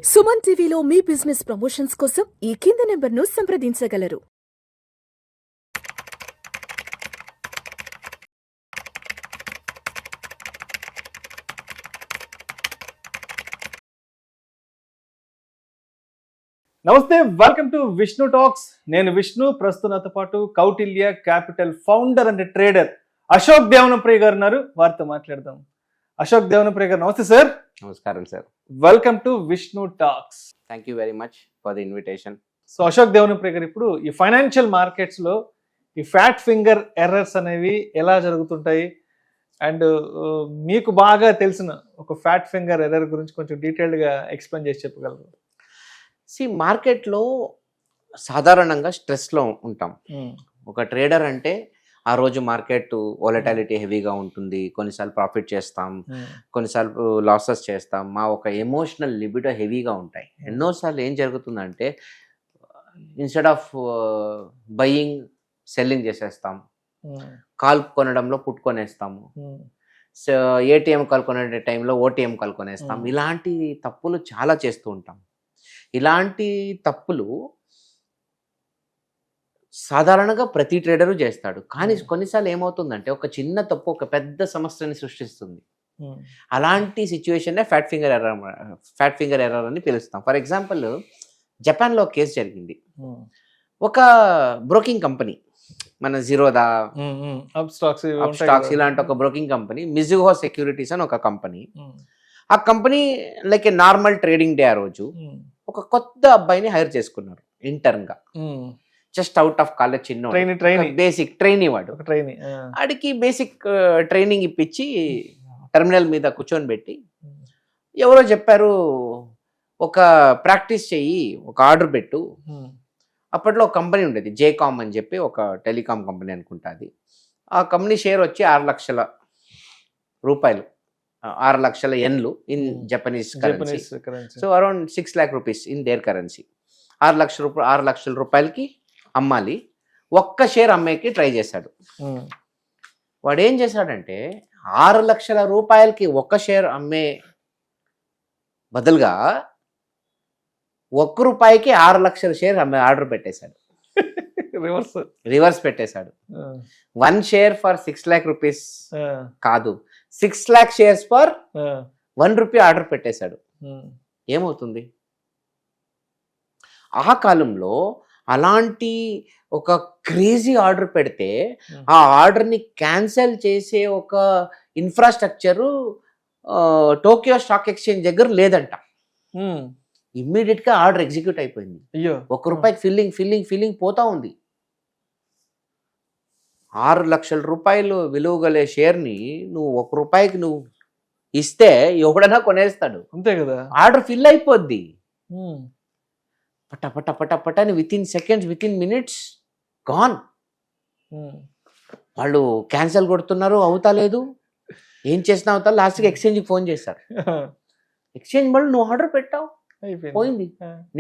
సుమన్ టీవీలో మీ business promotions కోసం ఈ కింది నెంబర్ను సంప్రదించగలరు. నమస్తే, వెల్కమ్ టు విష్ణు టాక్స్. నేను విష్ణు. ప్రస్తుతం నాతో పాటు Kautilya capital founder and trader Ashok Devanapriya garu ఉన్నారు. వారితో మాట్లాడదాం. అశోక్ దేవనప్రియ గారు, నమస్తే సార్. నమస్కారం sir. Welcome to Vishnu talks. Thank you very much for the invitation. So Ashok Devanapriya garu, ఇప్పుడు ఈ ఫైనాన్షియల్ మార్కెట్స్ లో ఈ ఫ్యాట్ ఫింగర్ ఎర్రర్స్ అనేవి ఎలా జరుగుతుంటాయి, అండ్ మీకు బాగా తెలిసిన ఒక ఫ్యాట్ ఫింగర్ ఎర్రర్ గురించి కొంచెం డీటెయిల్డ్ గా ఎక్స్ప్లెయిన్ చేసి చెప్పగలరు? మార్కెట్లో సాధారణంగా స్ట్రెస్లో ఉంటాం. ఒక ట్రేడర్ అంటే ఆ రోజు మార్కెట్ వాలటాలిటీ హెవీగా ఉంటుంది, కొన్నిసార్లు ప్రాఫిట్ చేస్తాం, కొన్నిసార్లు లాసెస్ చేస్తాం. మా ఒక ఎమోషనల్ లిబిడో హెవీగా ఉంటాయి. ఎన్నోసార్లు ఏం జరుగుతుందంటే ఇన్స్టెడ్ ఆఫ్ బయింగ్ సెల్లింగ్ చేసేస్తాం, కాల్ కొనడంలో పుట్ కొనేస్తాము, ఏటీఎం కాల్ కొనే టైంలో ఓటీఎం కాల్ కొనేస్తాం. ఇలాంటి తప్పులు చాలా చేస్తూ ఉంటాం. ఇలాంటి తప్పులు సాధారణంగా ప్రతి ట్రేడరు చేస్తాడు. కానీ కొన్నిసార్లు ఏమవుతుందంటే ఒక చిన్న తప్పు ఒక పెద్ద సమస్యని సృష్టిస్తుంది. అలాంటి సిచ్యువేషన్ ఫ్యాట్ ఫింగర్ ఎర్రర్ అని పిలుస్తాం. ఫర్ ఎగ్జాంపుల్, జపాన్లో కేసు జరిగింది. ఒక బ్రోకింగ్ కంపెనీ, మన జిరోదా, స్టాక్స్ ఇలాంటి ఒక బ్రోకింగ్ కంపెనీ, మిజుహో సెక్యూరిటీస్ అని ఒక కంపెనీ. ఆ కంపెనీ లైక్ ఏ నార్మల్ ట్రేడింగ్ డే ఆ రోజు ఒక కొత్త అబ్బాయిని హైర్ చేసుకున్నారు ఇంటర్న్ గా. జస్ట్ అవుట్ ఆఫ్ కాలేజ్, చిన్న బేసిక్ ట్రైనీ వాడు. వాడికి బేసిక్ ట్రైనింగ్ ఇప్పించి టెర్మినల్ మీద కూర్చొని పెట్టి ఎవరో చెప్పారు, ఒక ప్రాక్టీస్ చెయ్యి, ఒక ఆర్డర్ పెట్టు. అప్పట్లో ఒక కంపెనీ ఉండేది, జేకామ్ అని చెప్పి, ఒక టెలికాం కంపెనీ అనుకుంటా. అది ఆ కంపెనీ షేర్ వచ్చి 6 లక్షల రూపాయలు, 6 లక్షల ఎన్లు in Japanese currency. So around 6 lakh rupees in their currency. 6 లక్షల రూపాయలకి అమ్మాలి. ఒక్క షేర్ అమ్మేకి ట్రై చేశాడు. వాడు ఏం చేశాడంటే 6 లక్షల రూపాయలకి ఒక్క షేర్ అమ్మే బదులుగా ₹1 6 లక్షల షేర్ అమ్మే ఆర్డర్ పెట్టేశాడు. రివర్స్ పెట్టేశాడు. 1 షేర్ ఫర్ 6 lakh rupees కాదు, 6 lakh షేర్స్ ఫర్ ₹1 ఆర్డర్ పెట్టేశాడు. ఏమవుతుంది? ఆ కాలంలో అలాంటి ఒక క్రేజీ ఆర్డర్ పెడితే ఆ ఆర్డర్ని క్యాన్సిల్ చేసే ఒక ఇన్ఫ్రాస్ట్రక్చరు టోక్యో స్టాక్ ఎక్స్చేంజ్ దగ్గర లేదంట. ఇమ్మీడియట్ గా ఆర్డర్ ఎగ్జిక్యూట్ అయిపోయింది. ₹1 ఫిల్లింగ్ పోతా ఉంది. 6 లక్షల రూపాయలు విలువ గల షేర్ని నువ్వు ₹1 నువ్వు ఇస్తే ఎవడైనా కొనేస్తాడు, అంతే కదా. ఆర్డర్ ఫిల్ అయిపోద్ది. పట పట పట పట అని with in seconds, with in minutes gone. వాళ్ళు క్యాన్సిల్ కొడుతున్నారు, అవుతా లేదు. ఏం చేసినా అవుతా. లాస్ట్కి ఎక్స్చేంజ్కి ఫోన్ చేశారు. ఎక్స్చేంజ్ వాళ్ళు నువ్వు ఆర్డర్ పెట్టావు, పోయింది,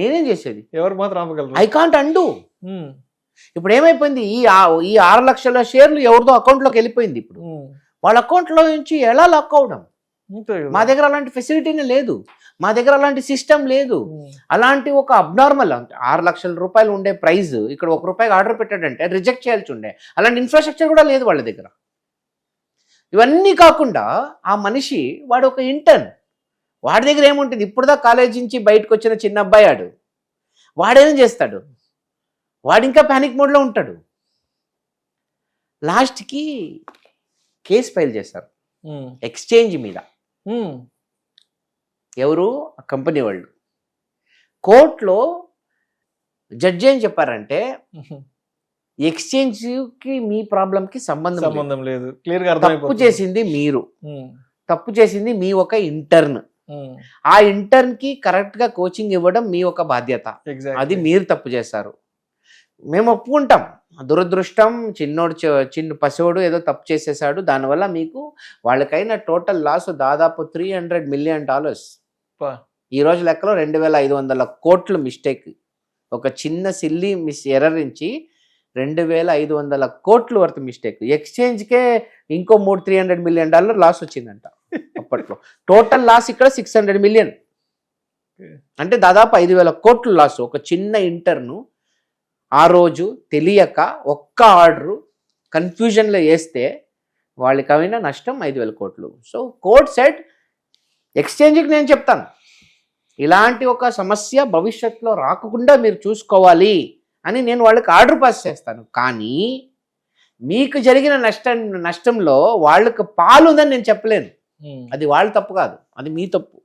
నేనేం చేసేది, ఎవరు మాత్రం ఐ కాంట్ అండు. ఇప్పుడు ఏమైపోయింది, ఈ 6 లక్షల షేర్లు ఎవరిదో అకౌంట్లోకి వెళ్ళిపోయింది. ఇప్పుడు వాళ్ళ అకౌంట్లో నుంచి ఎలా లాక్ అవడం? మా దగ్గర అలాంటి ఫెసిలిటీనే లేదు, మా దగ్గర అలాంటి సిస్టమ్ లేదు. అలాంటి ఒక అబ్నార్మల్ 6 లక్షల రూపాయలు ఉండే ప్రైస్ ఇక్కడ ₹1 ఆర్డర్ పెట్టాడంటే రిజెక్ట్ చేయాల్సి ఉండే. అలాంటి ఇన్ఫ్రాస్ట్రక్చర్ కూడా లేదు వాళ్ళ దగ్గర. ఇవన్నీ కాకుండా ఆ మనిషి, వాడు ఒక ఇంటర్న్, వాడి దగ్గర ఏముంటుంది? ఇప్పుడుదా కాలేజీ నుంచి బయటకు వచ్చిన చిన్న అబ్బాయి ఆడు. వాడేం చేస్తాడు? వాడు ఇంకా ప్యానిక్ మోడ్లో ఉంటాడు. లాస్ట్కి కేసు ఫైల్ చేశారు ఎక్స్చేంజ్ మీద. ఎవరు? ఆ కంపెనీ వాళ్ళు. కోర్టులో జడ్జి ఏం చెప్పారంటే ఎక్స్చేంజ్ కి మీ ప్రాబ్లం కి సంబంధం లేదు, తప్పు చేసింది మీరు, తప్పు చేసింది మీ ఒక ఇంటర్న్. ఆ ఇంటర్న్ కి కరెక్ట్ గా కోచింగ్ ఇవ్వడం మీ ఒక బాధ్యత. అది మీరు తప్పు చేశారు, మేము ఒప్పుకుంటాం. దురదృష్టం, చిన్న పసివాడు ఏదో తప్పు చేసేసాడు, దానివల్ల మీకు వాళ్ళకైనా టోటల్ లాస్ దాదాపు $300 million. ఈ రోజు లెక్కలో 2,500 కోట్లు మిస్టేక్. ఒక చిన్న సిల్లీ ఎర్రర్ నుంచి 2,500 కోట్లు వర్త్ మిస్టేక్. ఎక్స్చేంజ్కే ఇంకో $300 million లాస్ వచ్చిందంట అప్పట్లో. టోటల్ లాస్ ఇక్కడ $600 million. అంటే దాదాపు 5,000 కోట్లు లాస్. ఒక చిన్న ఇంటర్ను ఆ రోజు తెలియక ఒక్క ఆర్డరు కన్ఫ్యూజన్లో వేస్తే వాళ్ళకి అయిన నష్టం 5,000 కోట్లు. సో కోర్ట్ సెడ్ ఎక్స్చేంజ్కి నేను చెప్తాను, ఇలాంటి ఒక సమస్య భవిష్యత్తులో రాకుండా మీరు చూసుకోవాలి అని నేను వాళ్ళకి ఆర్డర్ పాస్ చేస్తాను. కానీ మీకు జరిగిన నష్టంలో వాళ్ళకి పాలు ఉందని నేను చెప్పలేను. అది వాళ్ళ తప్పు కాదు, అది మీ తప్పు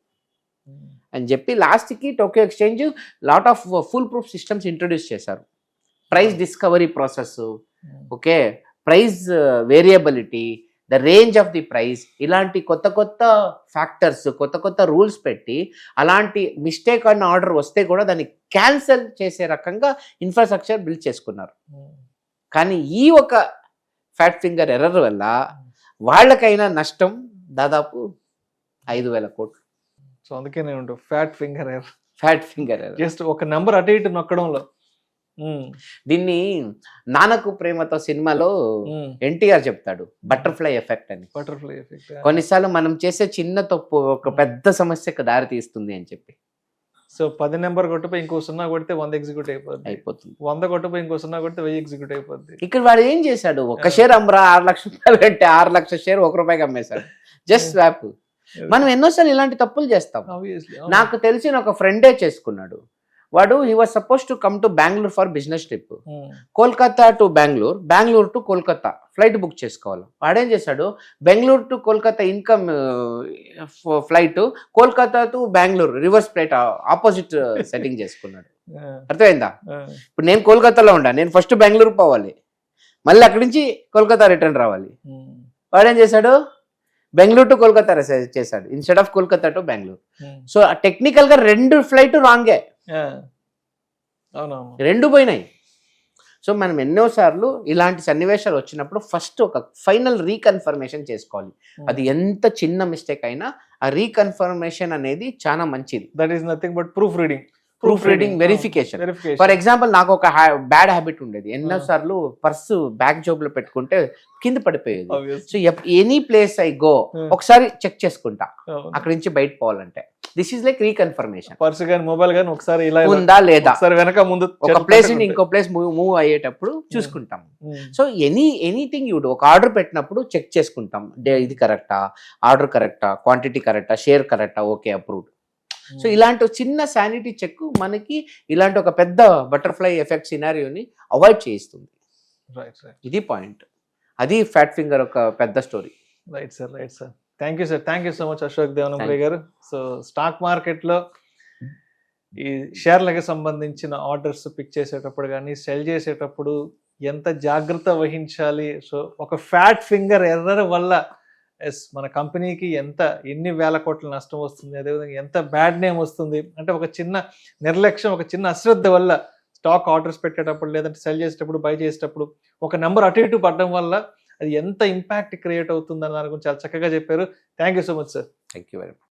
అని చెప్పి లాస్ట్కి Tokyo exchange lot of full proof systems introduce చేశారు. Price discovery process, okay, price variability, the range of the price, ఇలాంటి కొత్త కొత్త ఫ్యాక్టర్స్, కొత్త కొత్త రూల్స్ పెట్టి అలాంటి మిస్టేక్ అన్న ఆర్డర్ వస్తే కూడా దాన్ని క్యాన్సిల్ చేసే రకంగా ఇన్ఫ్రాస్ట్రక్చర్ బిల్డ్ చేసుకున్నారు. కానీ ఈ ఒక ఫ్యాట్ ఫింగర్ ఎర్రర్ వల్ల వాళ్ళకైనా నష్టం దాదాపు 5,000 కోట్లు. సో అందుకే నేను fat finger error, fat finger error, just ఒక నెంబర్ అటు ఇటు నొక్కడంలో. దీన్ని నాన్నకు ప్రేమతో సినిమాలో ఎన్టీఆర్ చెప్తాడు బటర్ఫ్లై ఎఫెక్ట్ అని. Butterfly effect. కొన్నిసార్లు మనం చేసే చిన్న తప్పు ఒక పెద్ద సమస్యకు దారి తీస్తుంది అని చెప్పి. సో 10 నెంబర్ కొట్టిపోయి ఇంకో 0 కొడితే 100 ఎగ్జిక్యూట్ అయిపోతుంది. 100 కొట్టిపోయి ఇంకో 0 కొడితే 1000 ఎగ్జిక్యూట్ అయిపోద్ది. ఇక్కడ వాడు ఏం చేశాడు, ఒక షేర్ అమ్మరా 6 లక్షల రూపాయలు కంటే 6 లక్షల షేర్ 1 రూపాయికి అమ్మేశాడు, జస్ట్ స్వాప్. మనం ఎన్నోసార్లు ఇలాంటి తప్పులు చేస్తాం. నాకు తెలిసిన ఒక ఫ్రెండే చేసుకున్నాడు. వాడు he was suppose to come to Bengaluru for business trip. Kolkata to Bengaluru, Bengaluru to Kolkata flight book చేసుకోవాలి. వాడేం చేశాడు, Bengaluru to Kolkata income flight, Kolkata to Bengaluru reverse flight opposite setting చేసుకున్నాడు. అర్థమైందా? ఇప్పుడు నేను కోల్కతాలో ఉండా, నేను ఫస్ట్ బెంగళూరు పోవాలి, మళ్ళీ అక్కడి నుంచి కోల్కతా రిటర్న్ రావాలి. వాడేం చేశాడు, బెంగళూరు టు కోల్కతా చేశాడు instead of Kolkata to Bengaluru. So technical గా 2 ఫ్లైట్ రాంగే, 2 పోయినాయి. సో మనం ఎన్నోసార్లు ఇలాంటి సన్నివేశాలు వచ్చినప్పుడు ఫస్ట్ ఒక ఫైనల్ రీకన్ఫర్మేషన్ చేసుకోవాలి. అది ఎంత చిన్న మిస్టేక్ అయినా ఆ రీకన్ఫర్మేషన్ అనేది చాలా మంచిది. That is nothing but proof reading, verification. For example నాకు ఒక బ్యాడ్ హ్యాబిట్ ఉండేది, ఎన్నోసార్లు పర్సు బ్యాక్ జోబ్ లో పెట్టుకుంటే కింద పడిపోయేది. So any place I go ఒకసారి చెక్ చేసుకుంటా అక్కడి నుంచి బయట పోవాలంటే. This is like reconfirmation. Purse గాని మొబైల్ గాని ఒకసారి ఇలా ఉందా లేదా, వెనక ముందు ఒక ప్లేస్ నుండి ఇంకో ప్లేస్ మూవ్ అయ్యేటప్పుడు చూసుకుంటాం. సో ఎనీథింగ్ యూ డూ, ఒక ఆర్డర్ పెట్టినప్పుడు చెక్ చేసుకుంటాం, ఇది కరెక్టా, ఆర్డర్ కరెక్టా, క్వాంటిటీ కరెక్టా, షేర్ కరెక్టా, ఓకే అప్రూవ్డ్. సో ఇలాంటి చిన్న శానిటీ చెక్ మనకి ఇలాంటి ఒక పెద్ద బటర్ఫ్లై ఎఫెక్ట్ సినారియోని అవాయిడ్ చేయిస్తుంది. ఇది పాయింట్. అది ఫ్యాట్ ఫింగర్ ఒక పెద్ద story. Right sir. Thank you so much Ashok Devanampalli garu. So stock మార్కెట్లో ఈ షేర్లకు సంబంధించిన ఆర్డర్స్ పిక్ చేసేటప్పుడు కానీ సెల్ చేసేటప్పుడు ఎంత జాగ్రత్త వహించాలి. సో ఒక ఫ్యాట్ ఫింగర్ ఎర్రర్ వల్ల మన కంపెనీకి ఎన్ని వేల కోట్ల నష్టం వస్తుంది, అదేవిధంగా ఎంత బ్యాడ్ నేమ్ వస్తుంది. అంటే ఒక చిన్న నిర్లక్ష్యం, ఒక చిన్న అశ్రద్ధ వల్ల స్టాక్ ఆర్డర్స్ పెట్టేటప్పుడు లేదంటే సెల్ చేసేటప్పుడు, బై చేసేటప్పుడు ఒక నెంబర్ అటు ఇటు పడడం వల్ల అది ఎంత ఇంపాక్ట్ క్రియేట్ అవుతుంది అన్న దాని గురించి చాలా చక్కగా చెప్పారు. Thank you so much sir. Thank you very much.